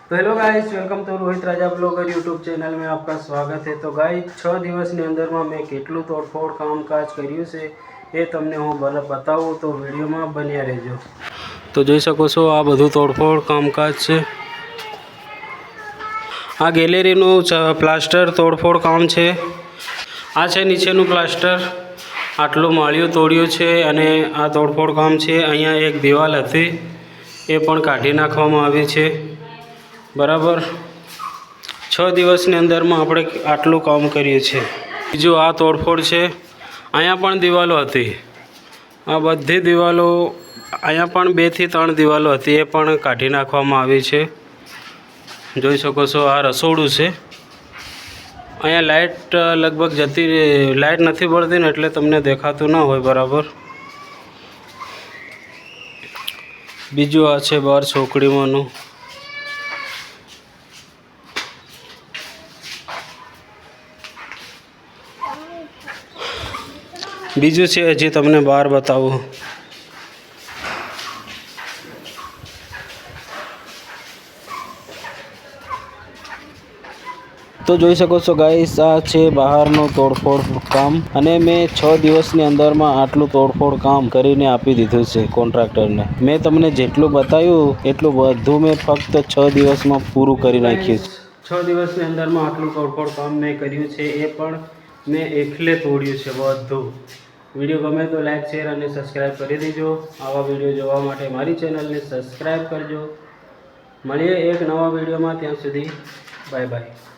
तो hello guys, welcome to Rohit Raja blogger YouTube channel में आपका स्वागत है। तो गाइस 6 દિવસની અંદરમાં મેં કેટલું તોડફોડ કામકાજ કર્યું છે એ તમને હું બતાવું, તો વિડીયોમાં બન્યા રહેજો। તો જોઈ શકો છો આ બધું તોડફોડ કામકાજ છે। આ ગેલેરીનું પ્લાસ્ટર તોડફોડ કામ છે। આ છે નીચેનું પ્લાસ્ટર, આટલું માળિયું તોડ્યું છે અને આ તોડફોડ કામ છે। અહીંયા એક દિવાલ હતી એ પણ કાઢી નાખવામાં આવી છે। बराबर 6 દિવસની અંદરમાં આપણે આટલું કામ કર્યું છે। બીજું આ તોડફોડ છે। અહીંયા પણ દિવાલો હતી, આ બધી દિવાલો, અહીંયા પણ 2 થી 3 દિવાલો હતી, એ પણ કાઢી નાખવામાં આવી છે। જોઈ શકો છો આ રસોડું છે। અહીંયા લાઇટ લગભગ લાઇટ નથી બળતી ને એટલે તમને દેખાતું ના હોય બરાબર। બીજું આ છે બહાર છોકરીમાંનું। બીજું છે હજી તમને બહાર બતાવું। તો જોઈ શકો છો ગાઈસ, આ છે બહારનું તોડફોડ કામ અને મેં 6 દિવસની અંદરમાં આટલું તોડફોડ કામ કરીને આપી દીધું છે કોન્ટ્રાક્ટરને। મેં તમને જેટલું બતાવ્યું એટલું બધું મેં ફક્ત 6 દિવસમાં પૂરું કરી નાખ્યું છે। 6 દિવસની અંદરમાં આટલું તોડફોડ કામ મેં કર્યું છે, એ પણ મેં એકલે તોડ્યું છે બધું। વિડીયો ગમે તો લાઈક, શેર અને સબસ્ક્રાઈબ કરી દેજો। આવા વિડીયો જોવા માટે મારી ચેનલને સબસ્ક્રાઈબ કરજો। મળીએ એક નવા વિડીયોમાં, ત્યાં સુધી બાય બાય।